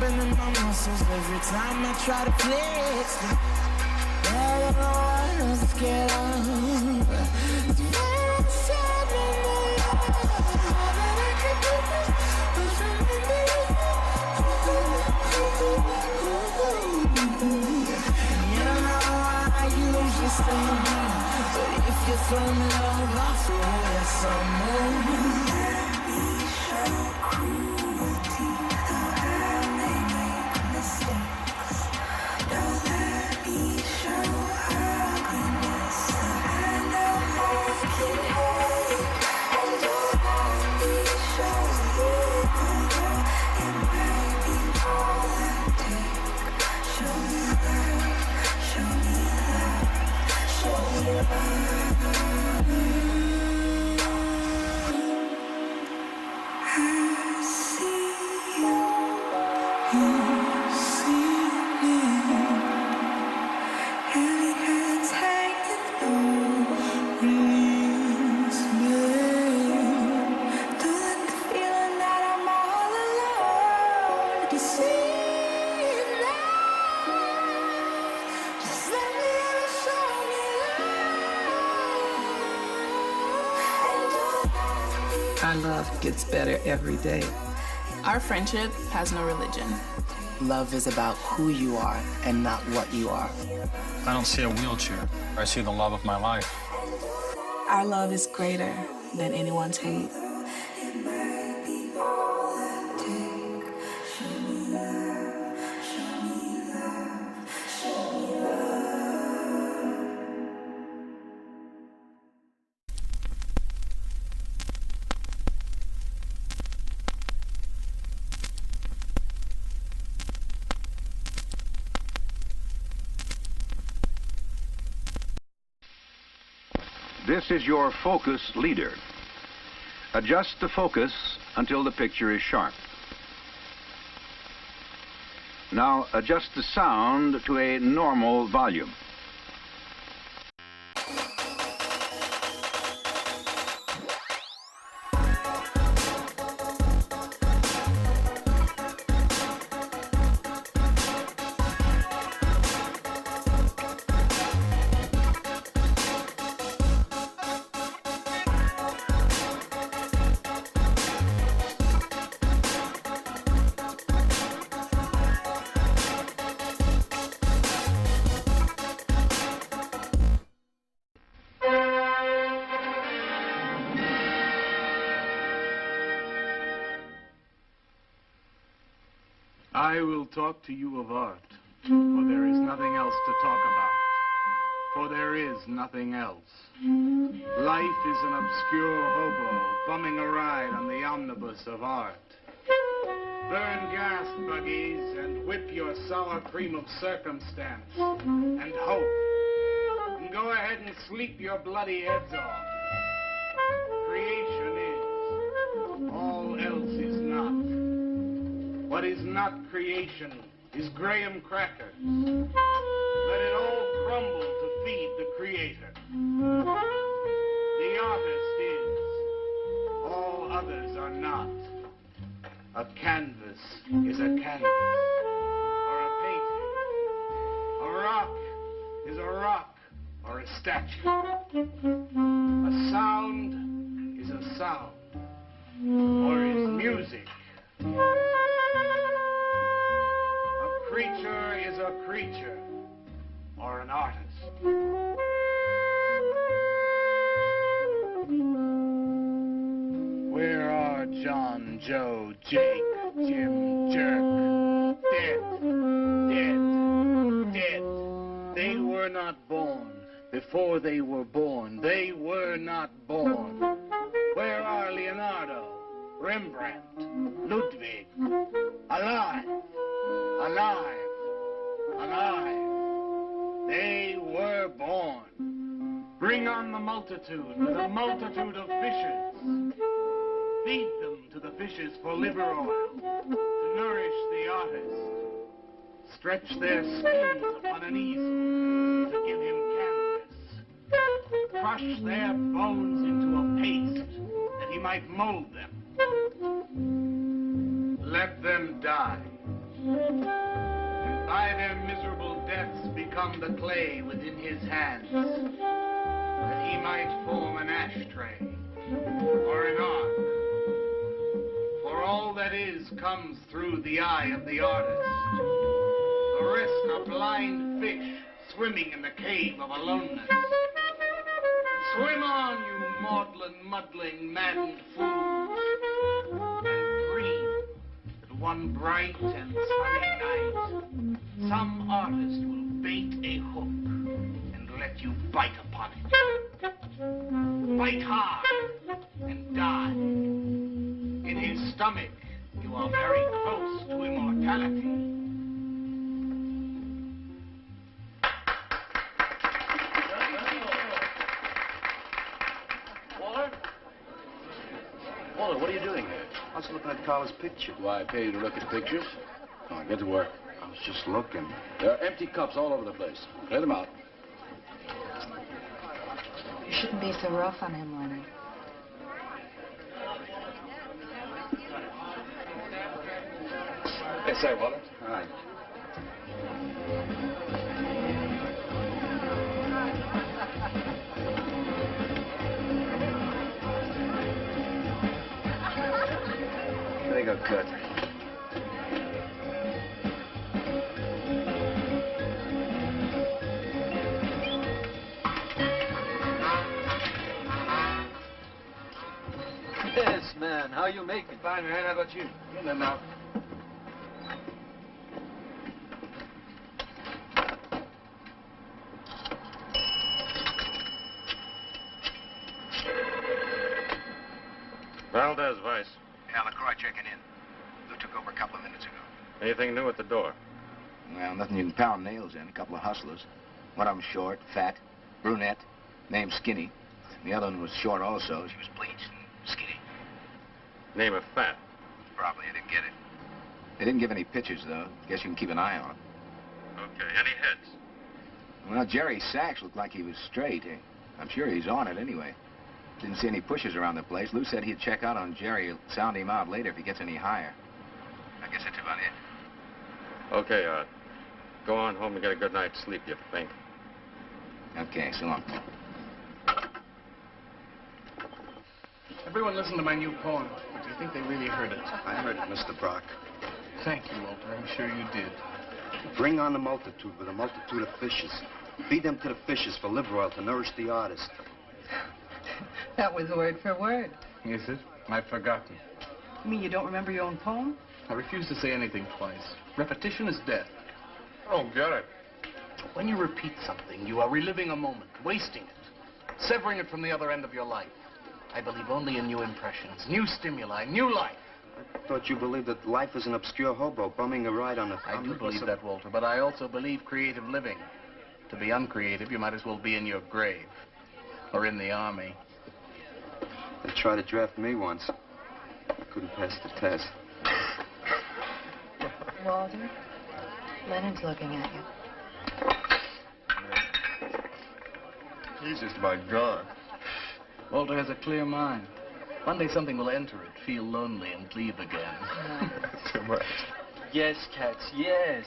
spinning my muscles every time I try to flex them. They're the one I'm scared of. It's very sad in the life that I can do this, but you know I usually stay here, but if you throw me love, I'll throw you some more. Our love gets better every day. Our friendship has no religion. Love is about who you are and not what you are. I don't see a wheelchair. I see the love of my life. Our love is greater than anyone's hate. This is your focus leader. Adjust the focus until the picture is sharp. Now adjust the sound to a normal volume. I will talk to you of art, for there is nothing else to talk about. For there is nothing else. Life is an obscure hobo bumming a ride on the omnibus of art. Burn gas buggies and whip your sour cream of circumstance and hope. And go ahead and sleep your bloody heads off. Creation is. All else is not. What is not creation is graham crackers. Let it all crumble to feed the creator. The artist is. All others are not. A canvas is a canvas, or a painting. A rock is a rock, or a statue. A sound is a sound, or is music. A creature is a creature, or an artist. Where are John, Joe, Jake, Jim, Jerk? Dead, dead, dead. They were not born. Before they were born, they were not born. Where are Leonardo, Rembrandt, Ludwig? Alive, alive, alive. They were born. Bring on the multitude with a multitude of fishes. Feed them to the fishes for liver oil, to nourish the artist. Stretch their skins upon an easel to give him canvas. Crush their bones into a paste that he might mold them. Let them die. and by their miserable deaths become the clay within his hands, that he might form an ashtray or an ark. For all that is comes through the eye of the artist. The rest are blind fish swimming in the cave of aloneness. Swim on, you maudlin, muddling, maddened fools, and dream that one bright and sunny night some artist will bait a hook and let you bite upon it. Bite hard and die. In his stomach, you are very close to immortality. Walter, what are you doing here? I was looking at Carla's picture. Why, I pay you to look at pictures? Come on, get to work. I was just looking. There are empty cups all over the place. Clear them out. You shouldn't be so rough on him, Leonard. Yes, sir, Walter. All right. There you go, cut. Yes, man. How you making? Fine, man. How about you? Get them out. Valdez, Vice. Yeah, LaCroix checking in. Lou took over a couple of minutes ago. Anything new at the door? Well, nothing you can pound nails in. A couple of hustlers. One of them short, fat, brunette, named Skinny. The other one was short also. She was bleached and skinny. Name of Fat. Probably. I didn't get it. They didn't give any pictures, though. Guess you can keep an eye on them. Okay. Any heads? Well, Jerry Sachs looked like he was straight. I'm sure he's on it anyway. Didn't see any pushes around the place. Lou said he'd check out on Jerry. He'll sound him out later if he gets any higher. I guess that's about it. Okay, Art. Go on home and get a good night's sleep, you think. Okay, so long. Everyone listen to my new poem. But do you think they really heard it? I heard it, Mr. Brock. Thank you, Walter. I'm sure you did. Bring on the multitude with a multitude of fishes. Feed them to the fishes for liver oil to nourish the artist. That was word for word. Is it? I've forgotten. You mean you don't remember your own poem? I refuse to say anything twice. Repetition is death. I don't get it. When you repeat something, you are reliving a moment, wasting it, severing it from the other end of your life. I believe only in new impressions, new stimuli, new life. I thought you believed that life is an obscure hobo bumming a ride on a... I do believe that, Walter, but I also believe creative living. To be uncreative, you might as well be in your grave. Or in the army. They tried to draft me once. I couldn't pass the test. Walter, Leonard's looking at you. He's just about gone. Walter has a clear mind. One day something will enter it, feel lonely, and leave again. Too much. Yes, cats, yes.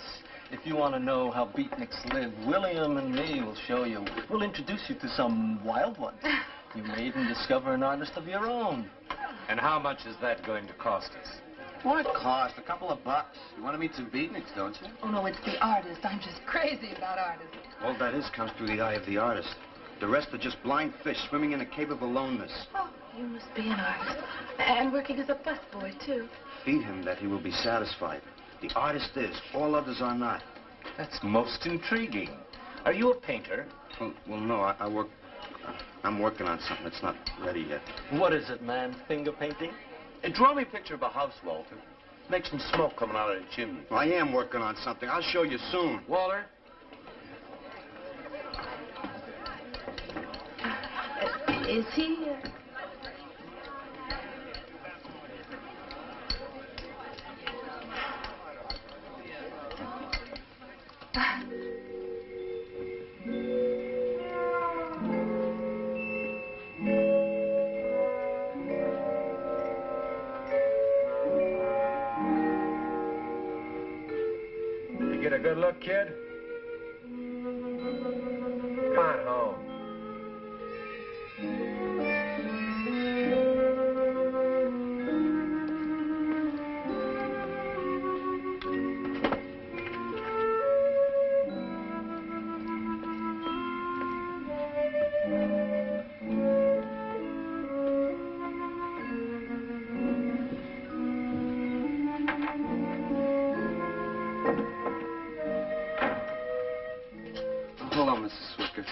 If you want to know how beatniks live, William and me will show you. We'll introduce you to some wild ones. You may even discover an artist of your own. And how much is that going to cost us? What cost? A couple of bucks. You want to meet some beatniks, don't you? Oh, no, it's the artist. I'm just crazy about artists. All that is comes through the eye of the artist. The rest are just blind fish swimming in a cave of aloneness. Oh, you must be an artist. And working as a busboy, too. Feed him that he will be satisfied. The artist is. All others are not. That's most intriguing. Are you a painter? Well, no, I work... I'm working on something that's not ready yet. What is it, man? Finger painting? Draw me a picture of a house, Walter. Make some smoke coming out of the chimney. Well, I am working on something. I'll show you soon. Walter? Is he... get a good look, kid? Come on home. Hello, Mrs. Swicker.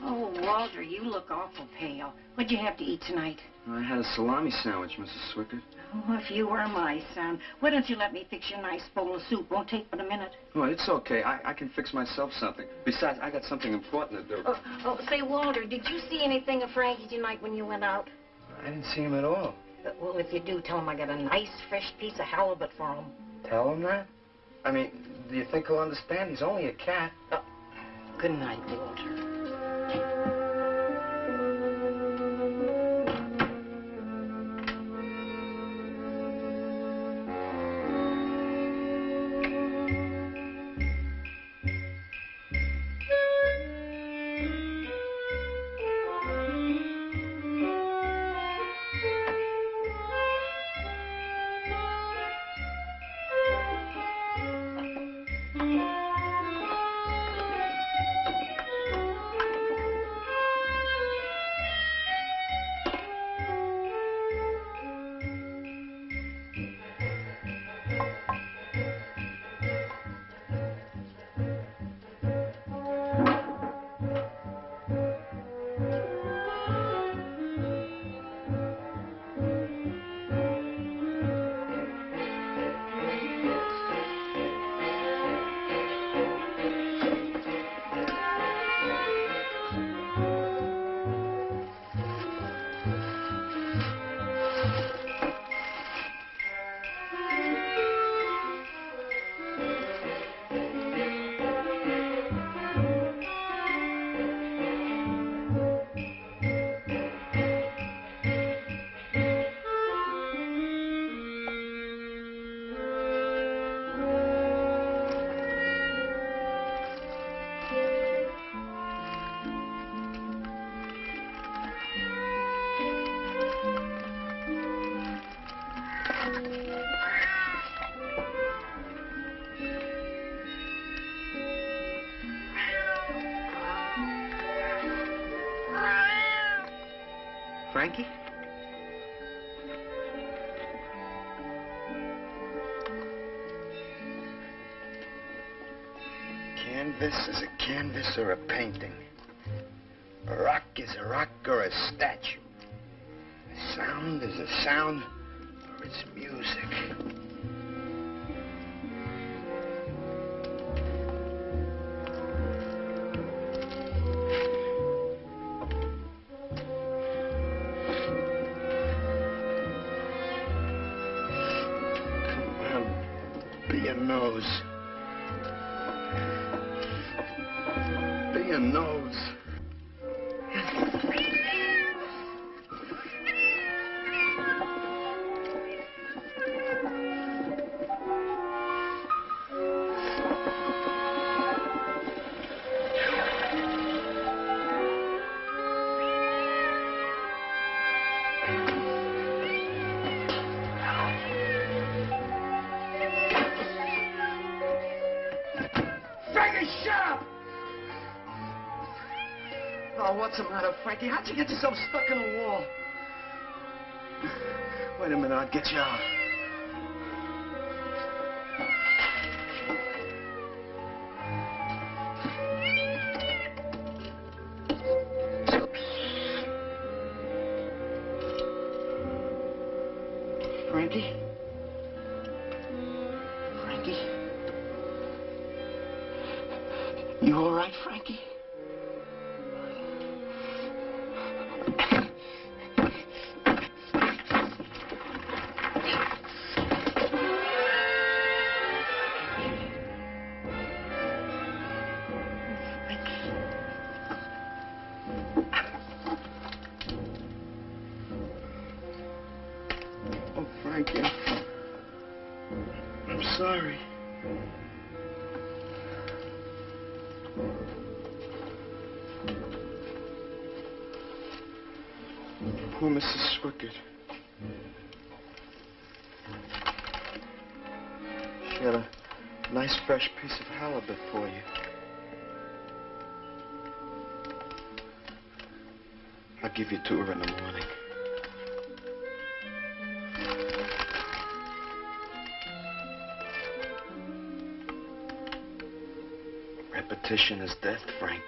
Oh, Walter, you look awful pale. What'd you have to eat tonight? I had a salami sandwich, Mrs. Swicker. Oh, if you were my son, why don't you let me fix you a nice bowl of soup? Won't take but a minute. Oh, it's okay. I can fix myself something. Besides, I got something important to do. Say, Walter, did you see anything of Frankie tonight when you went out? I didn't see him at all. Well, if you do, tell him I got a nice, fresh piece of halibut for him. Tell him that? I mean, do you think he'll understand? He's only a cat. Good night, Walter. Frankie? Canvas is a canvas or a painting. A rock is a rock or a statue. A sound is a sound or it's music. Be a nose. Be a nose. Frankie, shut up! Oh, what's the matter, Frankie? How'd you get yourself stuck in a wall? Wait a minute, I'll get you out. Frankie? Frankie? You all right, Frankie? Oh, Frankie, I'm sorry. Poor Mrs. Swickett. She had a nice fresh piece of halibut for you. I'll give you to her in the morning. Repetition is death, Frankie.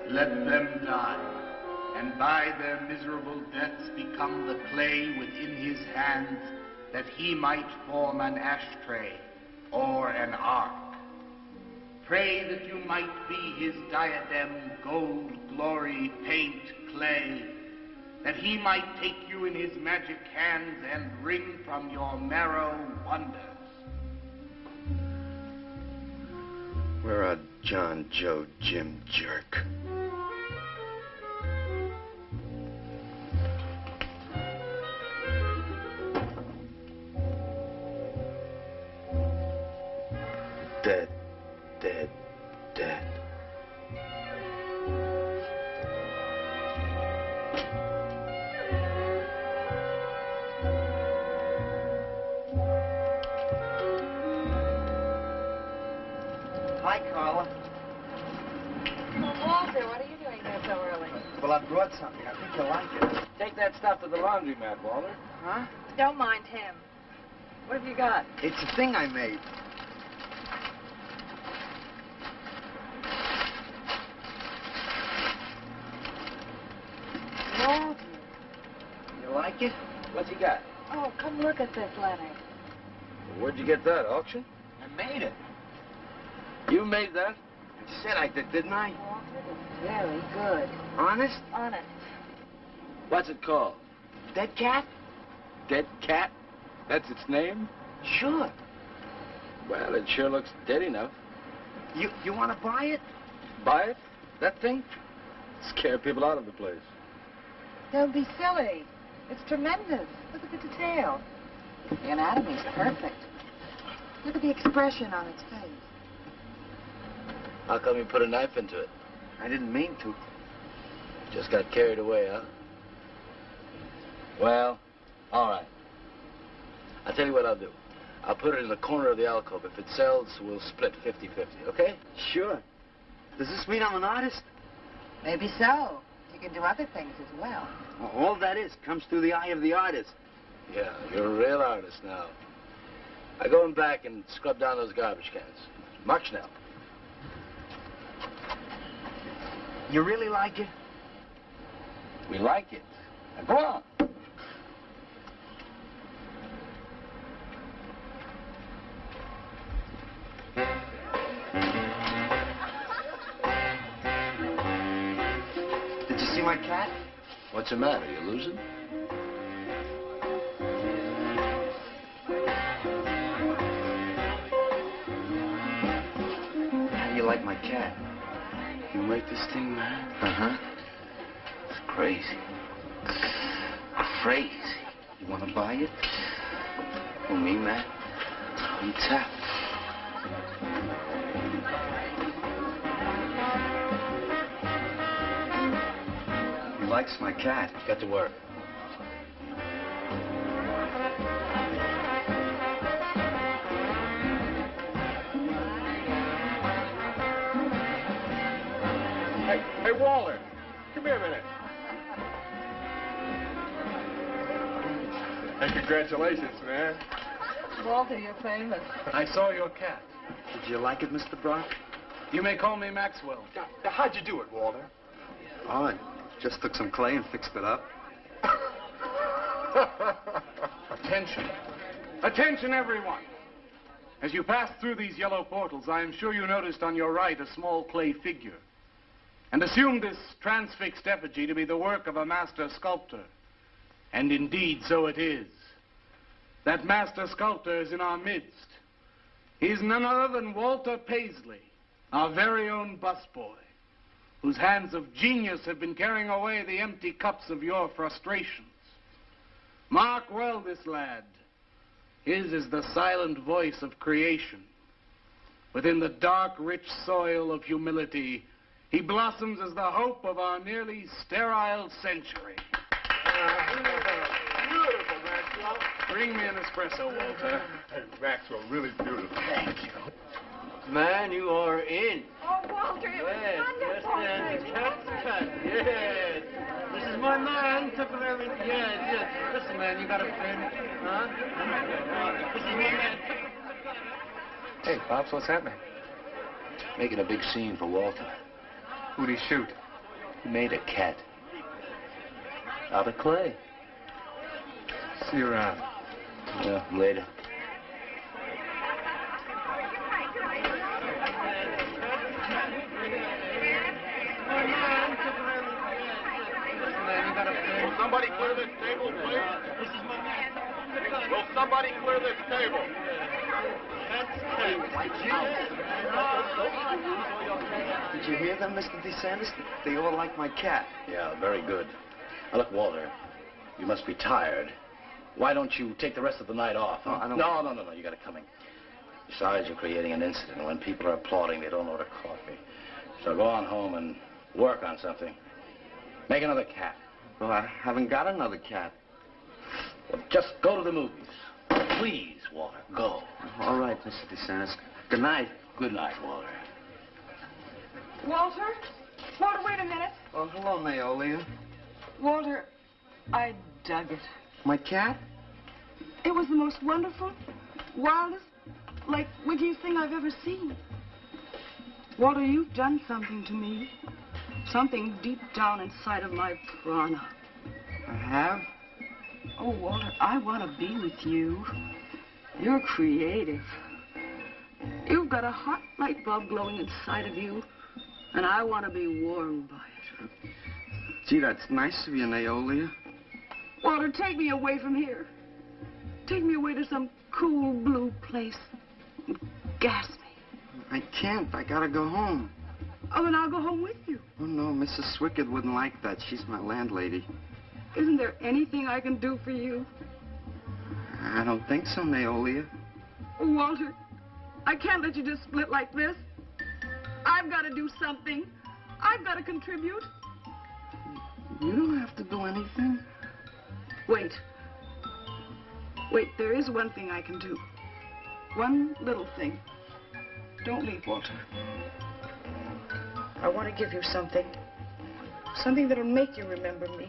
Let them die, and by their miserable deaths become the clay within his hands, that he might form an ashtray or an ark. Pray that you might be his diadem, gold, glory, paint, clay, that he might take you in his magic hands and wring from your marrow wonders. We're a John, Joe, Jim jerk. Dead, dead, dead. Hi, Carla. Walter, what are you doing here so early? Well, I brought something. I think you'll like it. Take that stuff to the laundromat, Walter. Huh? Don't mind him. What have you got? It's a thing I made. Walter. You like it? What's he got? Oh, come look at this letter. Where'd you get that, auction? I made it. You made that? I said I did, didn't I? Walter is very good. Honest? Honest. What's it called? Dead cat? Dead Cat? That's its name? Sure. Well, it sure looks dead enough. You want to buy it? Buy it? That thing? Scare people out of the place. Don't be silly. It's tremendous. Look at the detail. The anatomy's perfect. Look at the expression on its face. How come you put a knife into it? I didn't mean to. Just got carried away, huh? Well, all right. I'll tell you what I'll do. I'll put it in the corner of the alcove. If it sells, we'll split 50-50, okay? Sure. Does this mean I'm an artist? Maybe so. You can do other things as well. Well, all that is comes through the eye of the artist. Yeah, you're a real artist now. I go in back and scrub down those garbage cans. Mark Schnell. You really like it? We like it. Now go on. Did you see my cat? What's the matter? You losing? How do you like my cat? You make this thing, man? Uh-huh. It's crazy. Crazy. You want to buy it? For me, man? On tap. He likes my cat. Get to work. Hey, Walter, come here a minute. Hey, congratulations, man. Walter, you're famous. I saw your cat. Did you like it, Mr. Brock? You may call me Maxwell. Now, how'd you do it, Walter? Oh, I just took some clay and fixed it up. Attention. Attention, everyone. As you pass through these yellow portals, I am sure you noticed on your right a small clay figure, and assumed this transfixed effigy to be the work of a master sculptor. And indeed, so it is. That master sculptor is in our midst. He is none other than Walter Paisley, our very own busboy, whose hands of genius have been carrying away the empty cups of your frustrations. Mark well this lad. His is the silent voice of creation. Within the dark, rich soil of humility, he blossoms as the hope of our nearly sterile century. Beautiful, Maxwell. Bring me an espresso, Walter. Hey, Maxwell, really beautiful. Thank you. Man, you are in. Oh, Walter, it Yes, was wonderful. cut. Yes. This is my man. Took him everything. Yes. Listen, man, you got a pen? Huh? This is my man. Hey, Pops, what's happening? Making a big scene for Walter. Who'd he shoot? He made a cat. Out of clay. See you around. Yeah, later. Will somebody clear this table, please? Will somebody clear this table? Did you hear them, Mr. DeSantis? They all like my cat. Yeah, very good. Now, look, Walter, you must be tired. Why don't you take the rest of the night off? Huh? I don't... No, you got it coming. Besides, you're creating an incident. When people are applauding, they don't order coffee. So go on home and work on something. Make another cat. Well, I haven't got another cat. Well, just go to the movies. Please, Walter, go. All right, Mr. DeSantis. Good night. Good night, Walter. Walter? Walter, wait a minute. Oh, hello, Naolia. Walter, I dug it. My cat? It was the most wonderful, wildest, like, wittiest thing I've ever seen. Walter, you've done something to me. Something deep down inside of my prana. I have? Oh, Walter, I want to be with you. You're creative. You've got a hot light bulb glowing inside of you, and I want to be warmed by it. Gee, that's nice of you, Naolia. Walter, take me away from here. Take me away to some cool blue place. Gas me. I can't. I gotta go home. Oh, then I'll go home with you. Oh, no, Mrs. Swickard wouldn't like that. She's my landlady. Isn't there anything I can do for you? I don't think so, Naolia. Oh, Walter, I can't let you just split like this. I've got to do something. I've got to contribute. You don't have to do anything. Wait. Wait, there is one thing I can do. One little thing. Don't leave, Walter. I want to give you something. Something that'll make you remember me.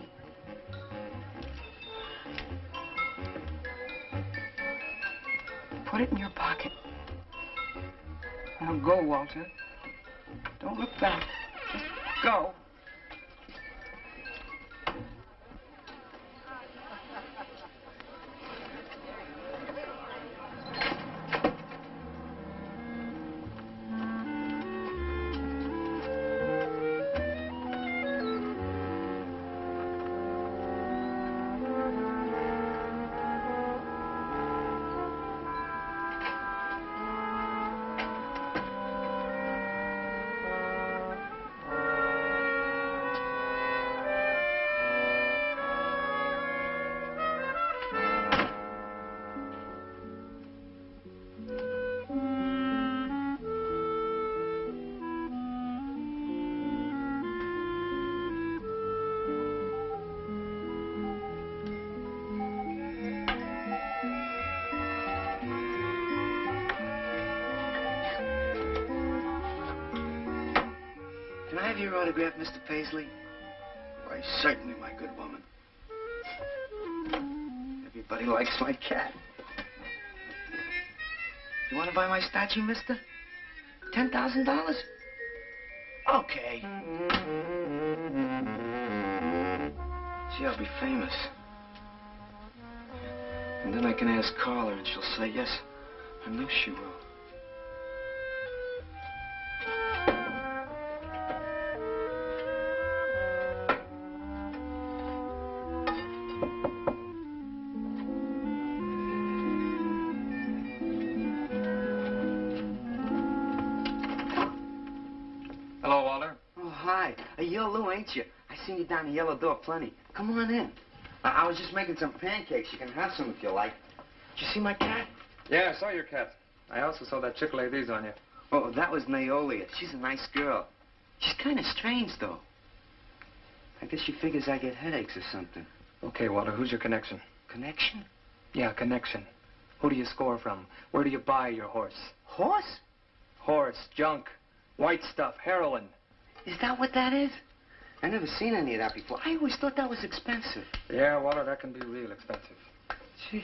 Put it in your pocket. Now go, Walter. Don't look back. Just go. Can I have your autograph, Mr. Paisley? Why, certainly, my good woman. Everybody likes my cat. You want to buy my statue, mister? $10,000? Okay. See, I'll be famous. And then I can ask Carla, and she'll say yes. I know she will. Hello, Walter. Oh, hi. You're Lou, ain't you? I seen you down the yellow door plenty. Come on in. I was just making some pancakes. You can have some if you like. Did you see my cat? Yeah, I saw your cat. I also saw that chick lay these on you. Oh, that was Naolia. She's a nice girl. She's kind of strange, though. I guess she figures I get headaches or something. Okay, Walter, who's your connection? Connection? Yeah, connection. Who do you score from? Where do you buy your horse? Horse? Horse, junk, white stuff, heroin. Is that what that is? I never seen any of that before. I always thought that was expensive. Yeah, Walter, that can be real expensive. Gee.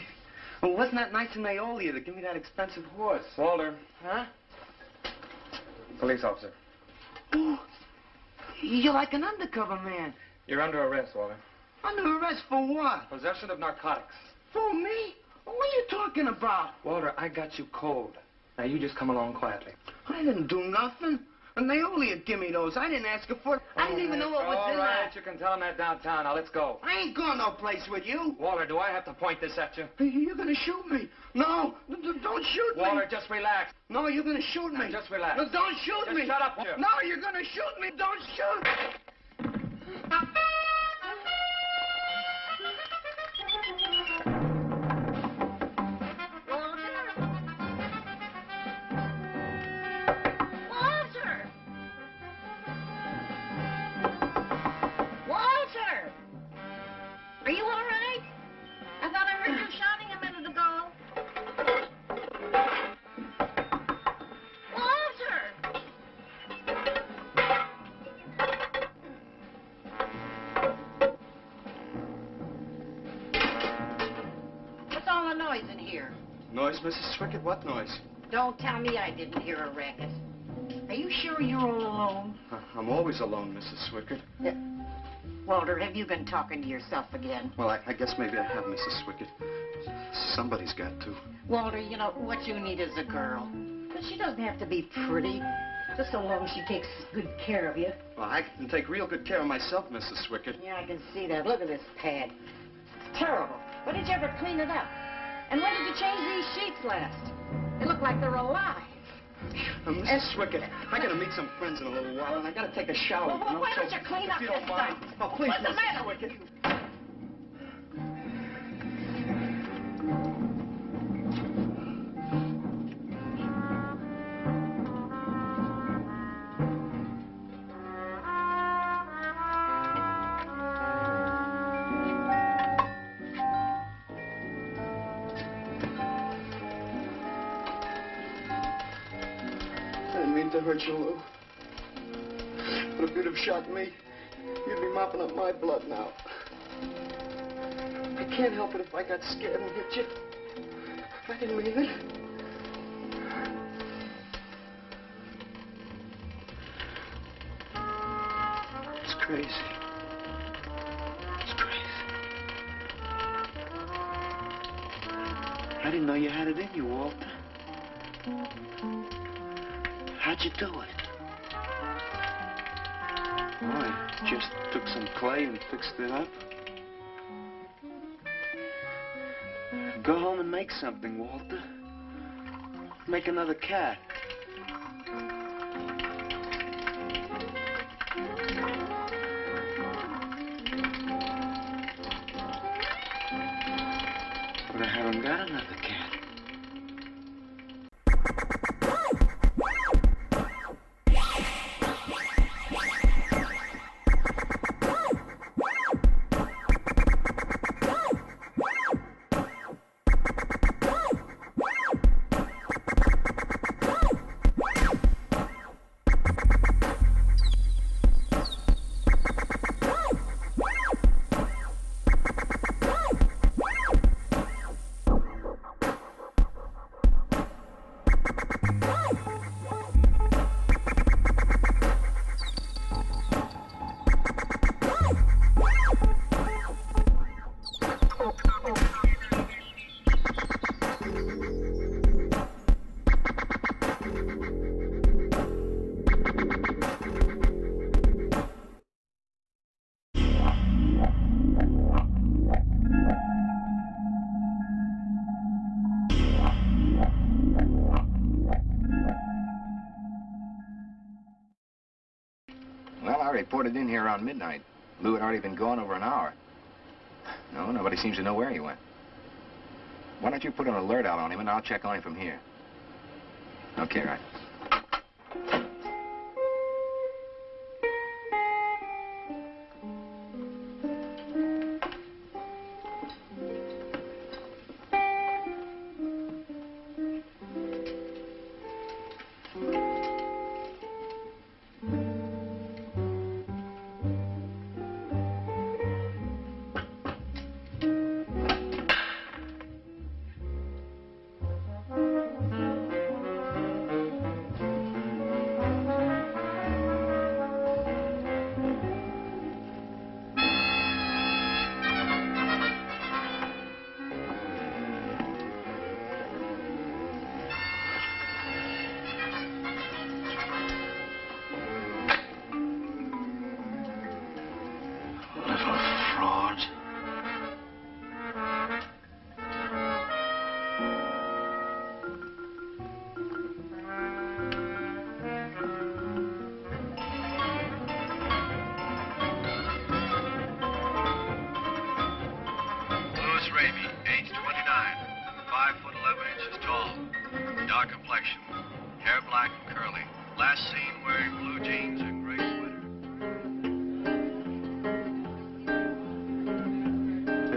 Well, wasn't that nice of Naolia to give me that expensive horse? Walter. Huh? Police officer. Oh, you're like an undercover man. You're under arrest, Walter. Under arrest for what? Possession of narcotics. For me? What are you talking about? Walter, I got you cold. Now, you just come along quietly. I didn't do nothing. And Naolia give me those. I didn't ask her for it. I didn't even know what was in All right, that. you can tell him that downtown. Now, let's go. I ain't going no place with you. Walter, do I have to point this at you? You're gonna shoot me. No, don't shoot me. Walter, just relax. No, you're gonna shoot me. Now, just relax. No, don't shoot Just me. shut up, Walter. No, you're gonna shoot me. Don't shoot. Walter! Are you all right? I thought I heard you shouting a minute ago. Walter! What's all the noise in here? Noise, Mrs. Swickett? What noise? Don't tell me I didn't hear a racket. Are you sure you're all alone? I'm always alone, Mrs. Swickett. Walter, have you been talking to yourself again? Well, I guess maybe I have, Mrs. Swickett. Somebody's got to. Walter, you know, what you need is a girl. But she doesn't have to be pretty, just so long as she takes good care of you. Well, I can take real good care of myself, Mrs. Swickett. Yeah, I can see that. Look at this pad. It's terrible. When did you ever clean it up? And when did you change these sheets last? They look like they're alive. Mrs. Swickett, I gotta meet some friends in a little while, and I gotta take a shower. Well, why don't you clean up if you this don't mind. stuff? Oh, please, What's the Mrs. matter with Swickett. you? I didn't mean to hurt you, Lou. But if you'd have shot me, you'd be mopping up my blood now. I can't help it if I got scared and hit you. I didn't mean it. It's crazy. It's crazy. I didn't know you had it in you, Walter. How'd you do it? Oh, I just took some clay and fixed it up. Go home and make something, Walter. Make another cat. But I haven't got another cat. reported in here around midnight. Lou had already been gone over an hour. No, nobody seems to know where he went. Why don't you put an alert out on him, and I'll check on him from here. Okay, right.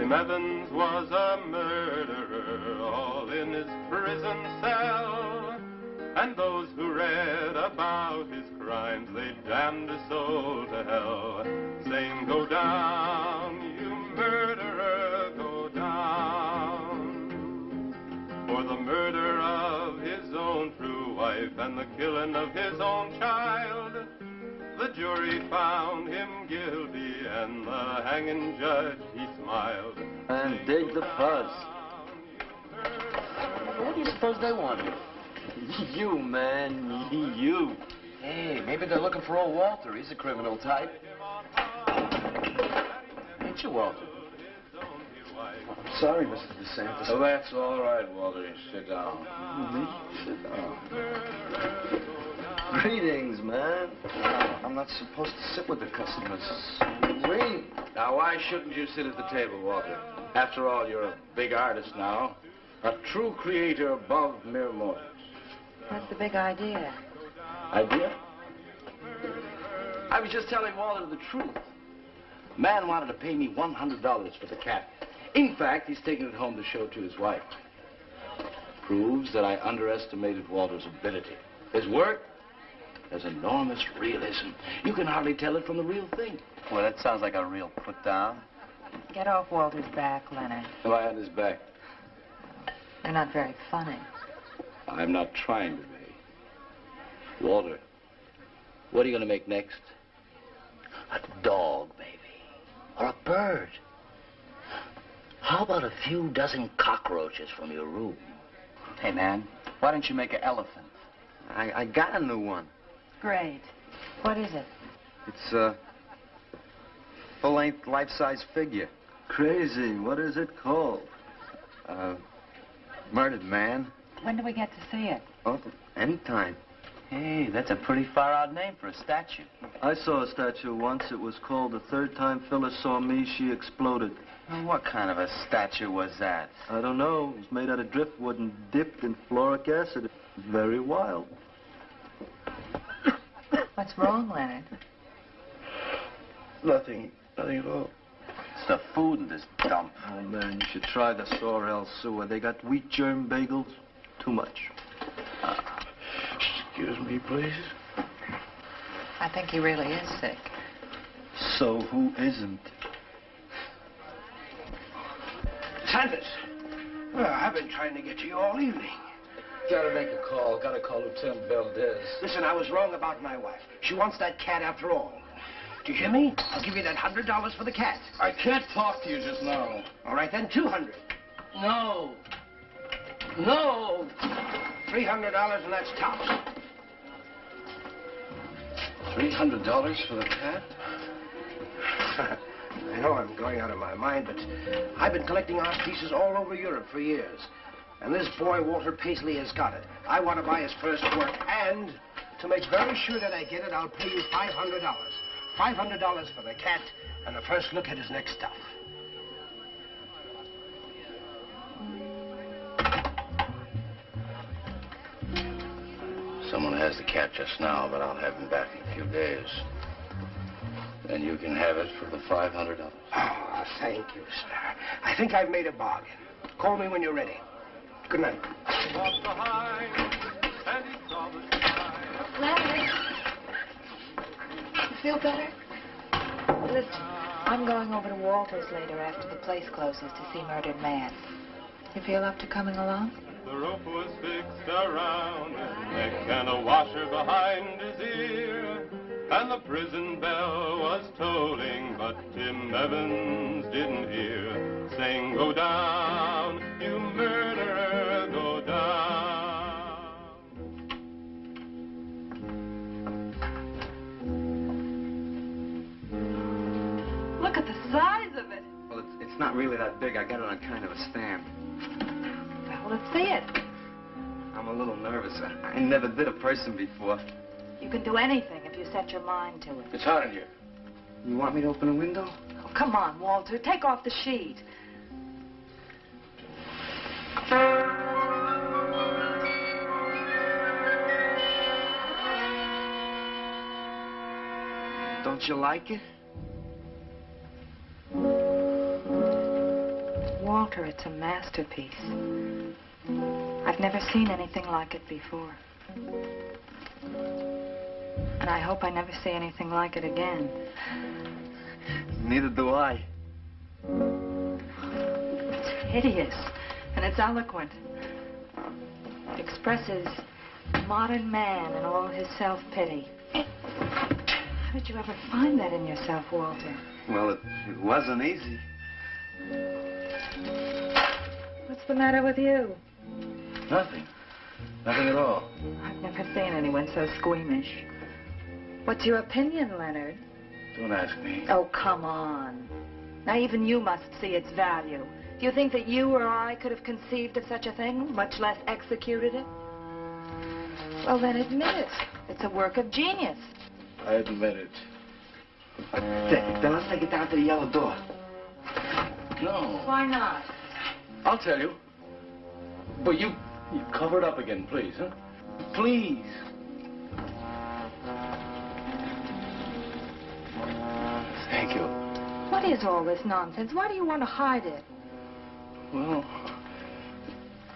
Evans was a murderer, all in his prison cell. And those who read about his crimes, they damned his soul to hell, saying, "Go down, you murderer, go down." For the murder of his own true wife and the killing of his own child, the jury found him guilty, and the hanging judge, he smiled. And dig the fuzz. What do you suppose they wanted? You, man, you. Hey, maybe they're looking for old Walter. He's a criminal type. Ain't you, Walter? Sorry, Mr. DeSantis. Oh, that's all right, Walter. Sit down. Me? Sit down. Greetings, man. I'm not supposed to sit with the customers. Wait. Now, why shouldn't you sit at the table, Walter? After all, you're a big artist now. A true creator above mere mortals. What's the big idea? Idea? I was just telling Walter the truth. Man wanted to pay me $100 for the cat. In fact, he's taking it home to show to his wife. Proves that I underestimated Walter's ability. His work has enormous realism. You can hardly tell it from the real thing. Well, that sounds like a real put-down. Get off Walter's back, Leonard. Am I on his back? You're not very funny. I'm not trying to be. Walter, what are you going to make next? A dog, maybe. Or a bird. How about a few dozen cockroaches from your room? Hey, man, why don't you make an elephant? I got a new one. Great. What is it? It's a full-length, life-size figure. Crazy. What is it called? Murdered man. When do we get to see it? Oh, anytime. Hey, that's a pretty far-out name for a statue. I saw a statue once. It was called "The Third Time Phyllis Saw Me, She Exploded." Well, what kind of a statue was that? I don't know. It was made out of driftwood and dipped in fluoric acid. Very wild. What's wrong, Leonard? Nothing at all. It's the food in this dump. Oh, man, you should try the Sorrel sewer. They got wheat germ bagels. Too much. Excuse me, please. I think he really is sick. So who isn't? Sanders! Well, I've been trying to get to you all evening. Gotta make a call. Gotta call Lieutenant Valdez. Listen, I was wrong about my wife. She wants that cat after all. Do you hear me? I'll give you that $100 for the cat. I can't talk to you just now. All right, then, $200. No. No. $300, and that's tops. $300 for the cat? I know I'm going out of my mind, but I've been collecting art pieces all over Europe for years. And this boy, Walter Paisley, has got it. I want to buy his first work, and to make very sure that I get it, I'll pay you $500. $500 for the cat and a first look at his next stuff. Someone has the cat just now, but I'll have him back in a few days. Then you can have it for the $500. Oh, thank you, sir. I think I've made a bargain. Call me when you're ready. Good night. Larry, you feel better? Listen, I'm going over to Walter's later after the place closes to see Murdered Man. You feel up to coming along? The rope was fixed around his neck and a washer behind his ear. And the prison bell was tolling, but Tim Evans didn't hear. Saying, go down, you murderer, go down. Look at the size of it. Well, it's not really that big. I got it on kind of a stand. Well, let's see it. I'm a little nervous. I never did a person before. You can do anything if you set your mind to it. It's hot in here. You want me to open a window? Oh, come on, Walter. Take off the sheet. Don't you like it? Walter, it's a masterpiece. I've never seen anything like it before. And I hope I never see anything like it again. Neither do I. It's hideous, and it's eloquent. It expresses modern man and all his self-pity. How did you ever find that in yourself, Walter? Well, it wasn't easy. What's the matter with you? Nothing. Nothing at all. I've never seen anyone so squeamish. What's your opinion, Leonard? Don't ask me. Oh, come on. Now, even you must see its value. Do you think that you or I could have conceived of such a thing, much less executed it? Well, then admit it. It's a work of genius. I admit it. Then let's take it down to the yellow door. No. Why not? I'll tell you. But you cover it up again, please, huh? Please. Thank you. What is all this nonsense? Why do you want to hide it? Well,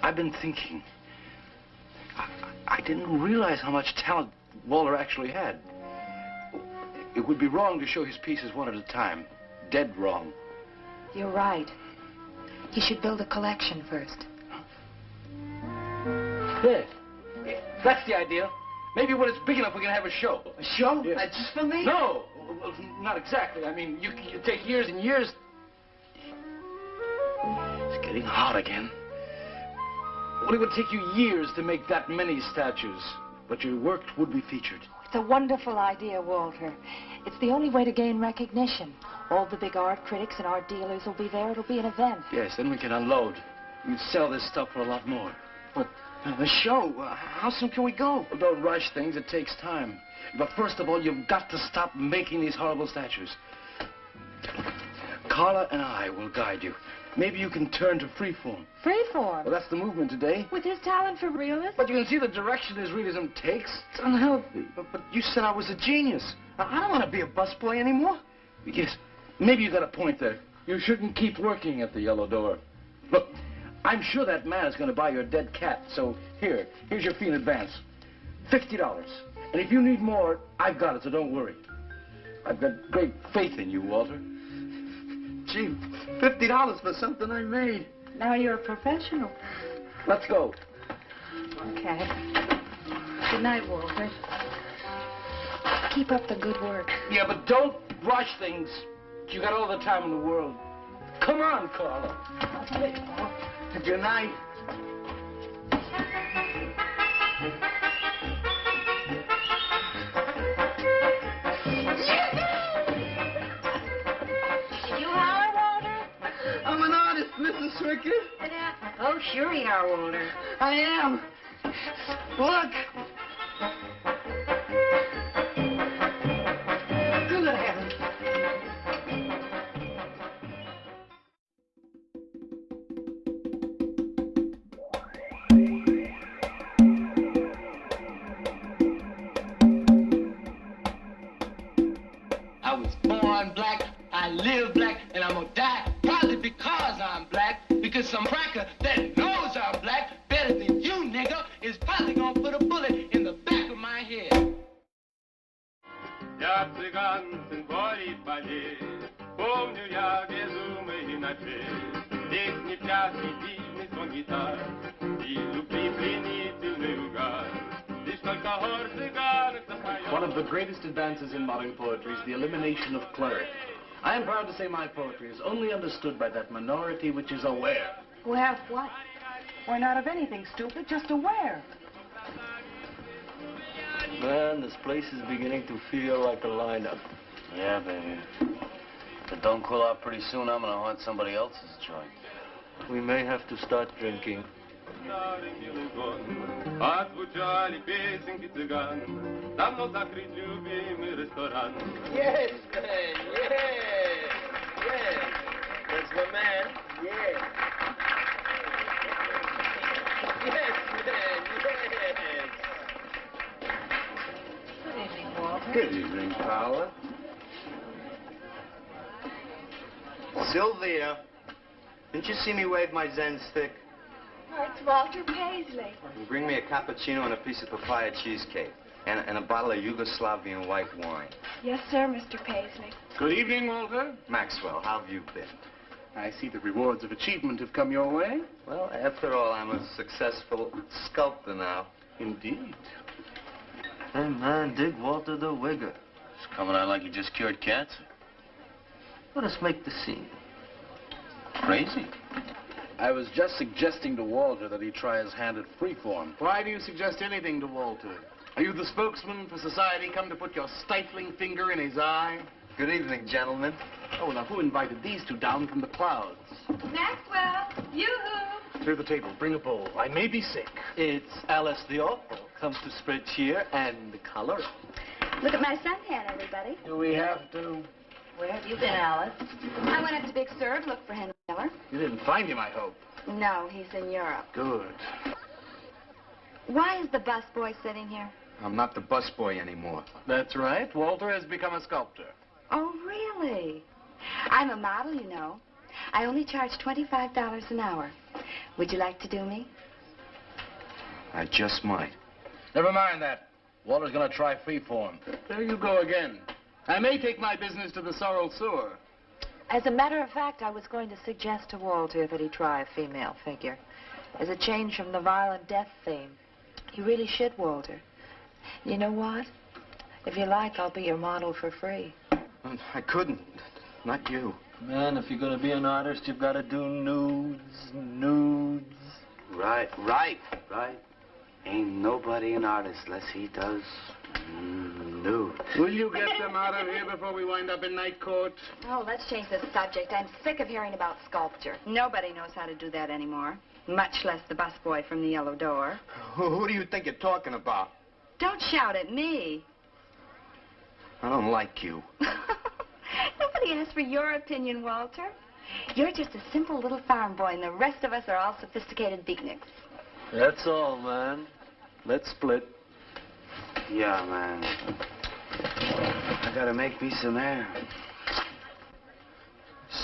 I've been thinking. I didn't realize how much talent Walter actually had. It would be wrong to show his pieces one at a time. Dead wrong. You're right. He should build a collection first. Yes. That's the idea. Maybe when it's big enough, we can have a show. A show? Yes. Just for me? No. Well, not exactly. I mean, you take years and years. It's getting hot again. Well, it would take you years to make that many statues, but your work would be featured. It's a wonderful idea, Walter. It's the only way to gain recognition. All the big art critics and art dealers will be there. It'll be an event. Yes, then we can unload. We can sell this stuff for a lot more. But the show, how soon can we go? Well, don't rush things. It takes time. But first of all, you've got to stop making these horrible statues. Carla and I will guide you. Maybe you can turn to freeform. Freeform? Well, that's the movement today. With his talent for realism? But you can see the direction his realism takes. It's unhealthy. But you said I was a genius. I don't want to be a busboy anymore. Yes, maybe you got a point there. You shouldn't keep working at the yellow door. Look, I'm sure that man is going to buy your dead cat. So here's your fee in advance. $50. And if you need more, I've got it, so don't worry. I've got great faith in you, Walter. Gee, $50 for something I made. Now you're a professional. Let's go. Okay. Good night, Walter. Keep up the good work. Yeah, but don't rush things. You got all the time in the world. Come on, Carla. Good night. I'm an artist, Mrs. Swicker. Oh, sure you are, Walter. I am. Look. Good heavens. live black, and I'm gonna die probably because I'm black, because some cracker that knows I'm black better than you, nigga, is probably gonna put a bullet in the back of my head. Я цыган, сын Бори полей, помню я безумный иначе. Здесь не пляс, не дивный сон гитар, и любви пленительный угар. Лишь только хор цыганок запоет. One of the greatest advances in modern poetry is the elimination of clarity. I am proud to say my poetry is only understood by that minority which is aware. Aware of what? Why, not of anything, stupid, just aware. Man, this place is beginning to feel like a lineup. Yeah, baby. If it don't cool off pretty soon, I'm gonna haunt somebody else's joint. We may have to start drinking. Отзвучали песенки цыган, давно закрыт любимый ресторан. Yes, man, yes, yes. That's my man, yes. Yes, man, yes. Good evening, Walter. Good evening, Paula. Sylvia, didn't you see me wave my Zen stick? Oh, it's Walter Paisley. Bring me a cappuccino and a piece of papaya cheesecake. And a bottle of Yugoslavian white wine. Yes, sir, Mr. Paisley. Good evening, Walter. Maxwell, how have you been? I see the rewards of achievement have come your way. Well, after all, I'm a successful sculptor now. Indeed. Hey, man, dig Walter the Wigger. It's coming out like you just cured cancer. Let us make the scene. Crazy. I was just suggesting to Walter that he try his hand at freeform. Why do you suggest anything to Walter? Are you the spokesman for society come to put your stifling finger in his eye? Good evening, gentlemen. Oh, now who invited these two down from the clouds? Maxwell, yoo-hoo. Clear the table, bring a bowl. I may be sick. It's Alice the Awful. Comes to spread cheer and color. Look at my suntan, everybody. Do we have to? Where have you been, Alice? I went up to Big Sur to look for Henry Miller. You didn't find him, I hope. No, he's in Europe. Good. Why is the busboy sitting here? I'm not the busboy anymore. That's right. Walter has become a sculptor. Oh, really? I'm a model, you know. I only charge $25 an hour. Would you like to do me? I just might. Never mind that. Walter's gonna try freeform. There you go again. I may take my business to the sorrel sewer. As a matter of fact, I was going to suggest to Walter that he try a female figure. As a change from the violent death theme. He really should, Walter. You know what? If you like, I'll be your model for free. I couldn't. Not you. Man, if you're gonna be an artist, you've got to do nudes. Right. Ain't nobody an artist unless he does nudes. Will you get them out of here before we wind up in night court? Oh, let's change the subject. I'm sick of hearing about sculpture. Nobody knows how to do that anymore. Much less the busboy from the Yellow Door. Who do you think you're talking about? Don't shout at me. I don't like you. Nobody asked for your opinion, Walter. You're just a simple little farm boy, and the rest of us are all sophisticated beatniks. That's all, man. Let's split. Yeah, man. I gotta make me some air.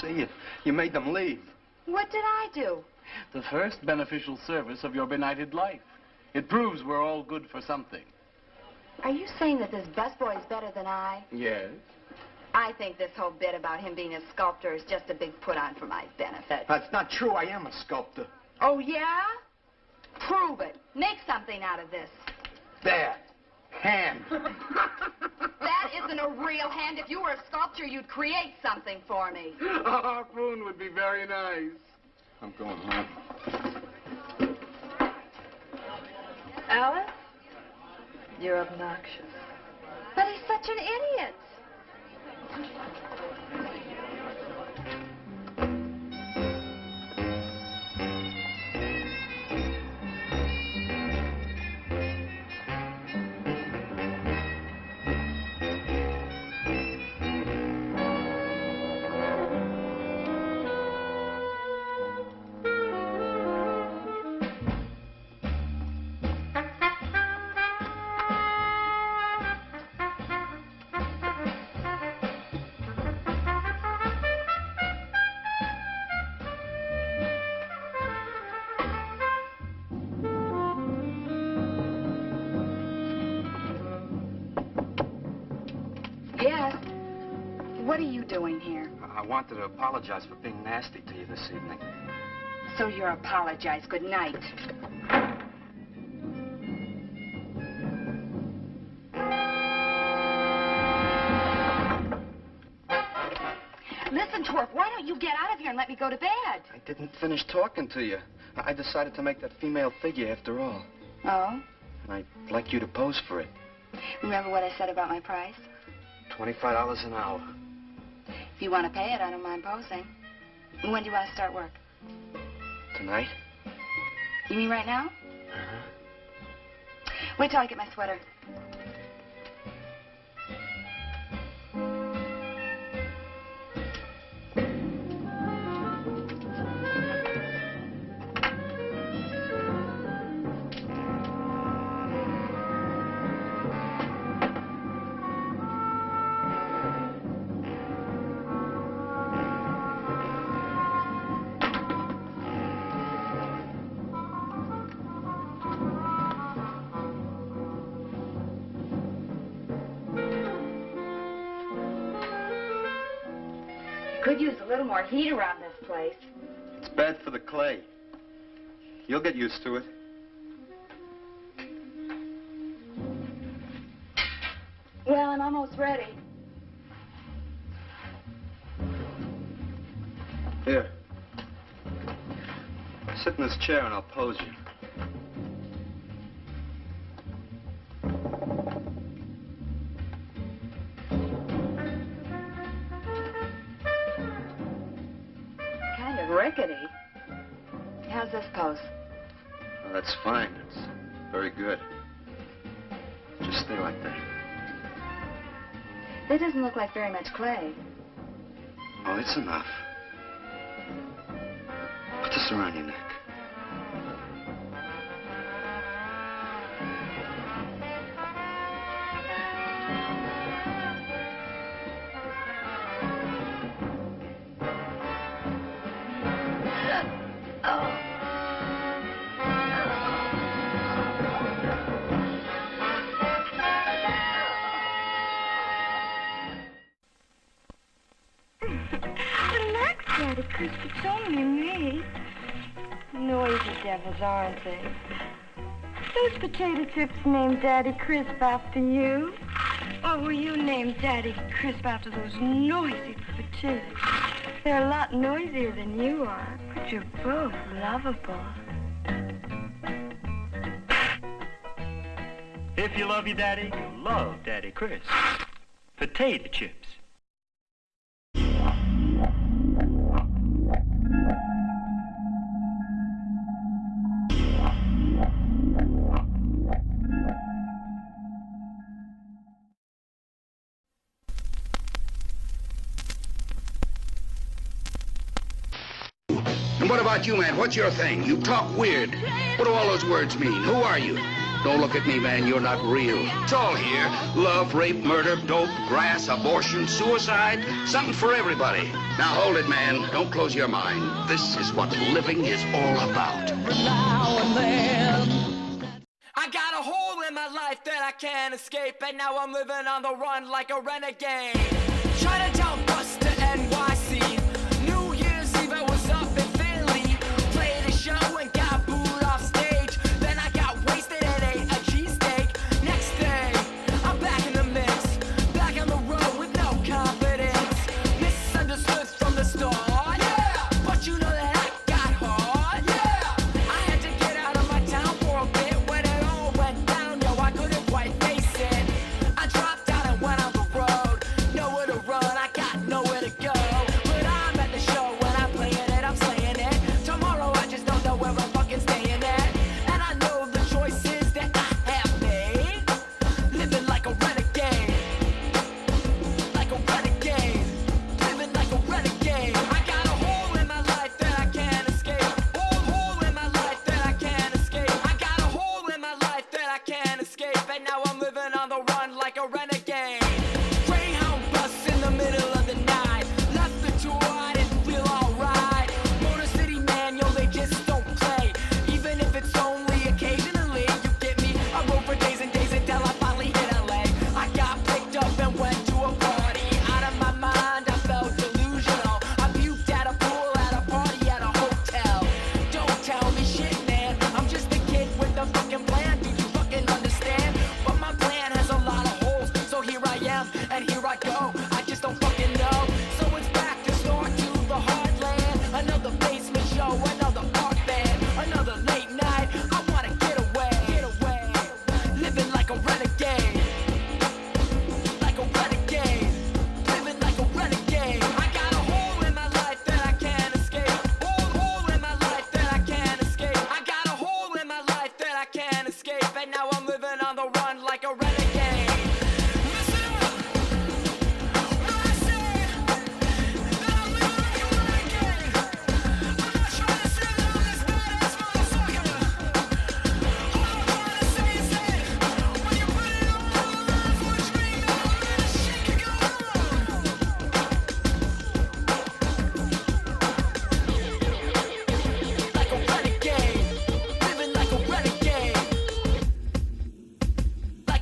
See, you made them leave. What did I do? The first beneficial service of your benighted life. It proves we're all good for something. Are you saying that this busboy is better than I? Yes. I think this whole bit about him being a sculptor is just a big put-on for my benefit. That's not true. I am a sculptor. Oh, yeah? Prove it. Make something out of this. There. Hand. That isn't a real hand. If you were a sculptor, you'd create something for me. A harpoon would be very nice. I'm going home. Alice? You're obnoxious. But he's such an idiot. Yes? What are you doing here? I wanted to apologize for being nasty to you this evening. So you're apologized. Good night. Listen, Twerp, why don't you get out of here and let me go to bed? I didn't finish talking to you. I decided to make that female figure after all. Oh? And I'd like you to pose for it. Remember what I said about my price? $25 an hour. If you want to pay it, I don't mind posing. When do you want to start work? Tonight? You mean right now? Uh-huh. Wait till I get my sweater. Could use a little more heat around this place. It's bad for the clay. You'll get used to it. Well, I'm almost ready. Here. Sit in this chair and I'll pose you. Kind of rickety. How's this pose? Oh, that's fine. It's very good. Just stay like that. That doesn't look like very much clay. Oh, it's enough. Put this around your neck. Relax, Daddy Chris. It's only me. Noisy devils, aren't they? Those potato chips named Daddy Crisp after you? Or were you named Daddy Crisp after those noisy potatoes? They're a lot noisier than you are, but you're both lovable. If you love your daddy, you'll love Daddy Chris. Potato chips. And what about you, man? What's your thing? You talk weird. What do all those words mean? Who are you? Don't look at me, man. You're not real. It's all here. Love, rape, murder, dope, grass, abortion, suicide. Something for everybody. Now hold it, man. Don't close your mind. This is what living is all about. Now and then I got a hole in my life that I can't escape, and now I'm living on the run like a renegade. Chinatown bus to NYC. New Year's Eve I was up in Philly. Played a show and got booed off stage. Then I got wasted and ate a cheesesteak. Next day, I'm back in the mix. Back on the road with no confidence. Misunderstood from the start. Yeah. But you know that I got hard. Yeah. I had to get out of my town for a bit. When it all went down, yo, I couldn't quite face it. I dropped out and went on the road. Nowhere to run, I got nowhere to go. But I'm at the show when I'm playing it, I'm slaying it. Tomorrow I just don't know where I'm fucking staying at. And I know the choices that I have made. Living like a renegade. Like a renegade. Living like a renegade. I got a hole in my life that I can't escape. Hole in my life that I can't escape. I got a hole in my life that I can't escape. And now I'm living on the run like a renegade. Greyhound bus in the middle of the night. Left the tour, I didn't feel alright. Motor City man, yo, they just don't play. Even if it's only occasionally, you get me. I rode for days and days until I finally hit LA. I got picked up and went to a party.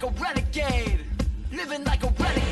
a renegade, living like a renegade.